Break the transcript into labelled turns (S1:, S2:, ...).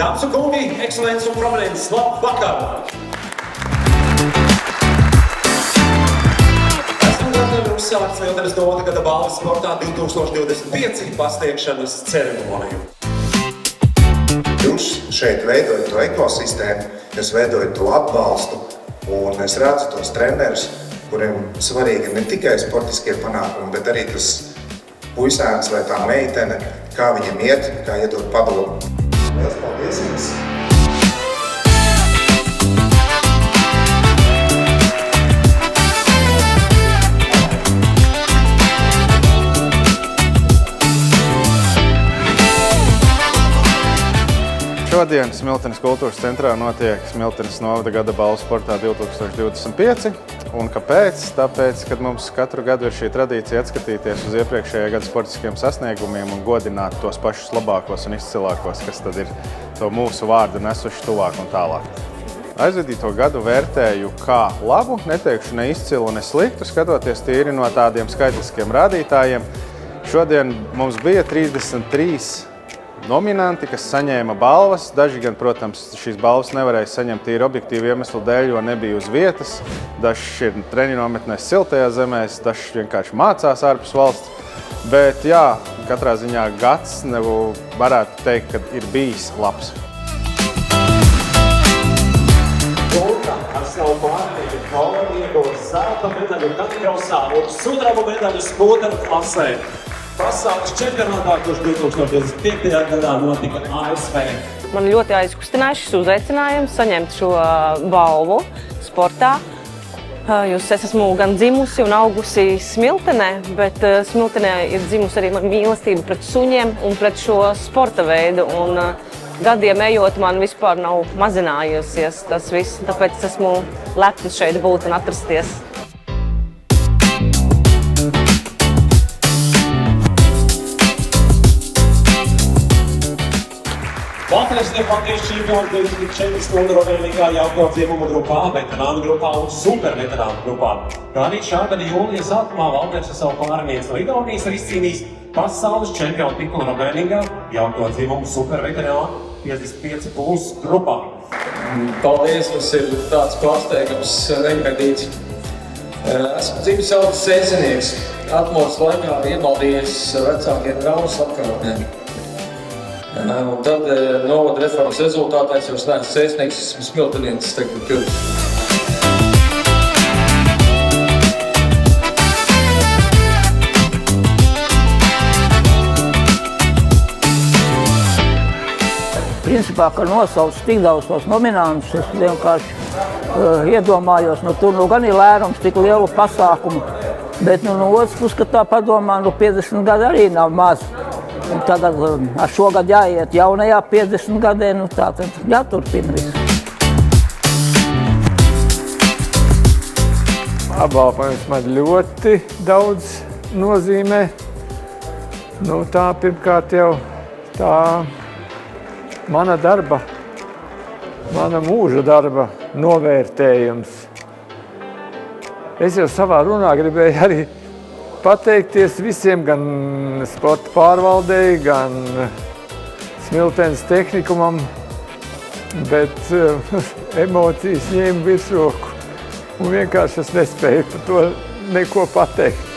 S1: Dāmas un kungi, ekscelences un prominences, labvakar! Esam gatavi uzsākt Smiltenes novada gada balvas sportā 2025 pasniegšanas ceremoniju.
S2: Jūs šeit veidojat to ekosistēmu, jūs veidojat to atbalstu, un es redzu tos trenerus, kuriem svarīgi ne tikai sportiskie panākumi, bet arī tas puisēns vai tā meitene, kā viņam iet, kā iedot padomu. Liels paldies jums!
S3: Šodien Smiltenes kultūras centrā notiek Smiltenes novada gada balvas sportā 2025. Un kāpēc? Tāpēc, kad mums katru gadu ir šī tradīcija atskatīties uz iepriekšējā gada sportiskiem sasniegumiem un godināt tos pašus labākos un izcilākos, kas tad ir to mūsu vārdu nesuši tuvāk un tālāk. Aizvadīto gadu vērtēju kā labu, neteikšu ne izcilu, ne sliktu, skatoties tīri no tādiem skaitliskiem rādītājiem. Šodien mums bija 33 nominanti, kas saņēma balvas. Daži gan, protams, šīs balvas nevarēja saņemt tīri objektīvu iemeslu dēļ, jo nebija uz vietas. Daži ir treniņu nometnēs siltajā zemēs, daži vienkārši mācās ārpus valsts. Bet jā, katrā ziņā gads varētu teikt, ka ir bijis labs.
S1: Gulta ar savu pārēju Kauri iegūst zelta medaļu kanikrosā un sudraba medaļu spūderu klasē. Pasaules čempionātā, kurš 2025. gadā notika ASV.
S4: Man ļoti aizkustināja šis uzaicinājums saņemt šo balvu sportā. Es esmu gan dzimusi un augusi Smiltenē, bet Smiltenē ir dzimusi arī mīlestība pret suņiem un pret šo sporta veidu. Un gadiem ejot man vispār nav mazinājusies tas viss, tāpēc esmu lepna šeit būt un atrasties.
S1: Latvijas Latvijas čempions 24 stundu rotaļlīgā jauno dzimuma grupā, veterānu grupā un superveterānu grupā. Kā arī šā gada jūlija sākumā Valders ar savu pārinieci no Igaunijas ir izcīnījis pasaules čempionu titulu rotaļlīgā jauno dzimumu superveterānu 55+ grupā.
S5: Paldies, mums ir tāds pārsteigums negaidīts. Esmu dzimis audzis sēcinieks. Atmodas laikā iemaldījies vecākiem draugus apkārtnēm. Un tad novada reformas rezultātā es jau neesmu sēcinieks, esmu smiltenietis tagad kļūst.
S6: Principā, ka nosauc tik daudz tos nominantus, es vienkārši iedomājos, tur gan ir lērums tik lielu pasākumu, bet no otras puses, ka tā padomā, 50 gadi arī nav maz. Un tagad ar šogad jāiet jaunajā 50 gadē, tātad jāturpina viss.
S7: Apbalvojums man ļoti daudz nozīmē. Tā pirmkārt jau tā mana darba, mana mūža darba novērtējums. Es jau savā runā gribēju arī pateikties visiem, gan sporta pārvaldei, gan Smiltenes tehnikumam, bet emocijas ņēma virsroku un vienkārši es nespēju par to neko pateikt.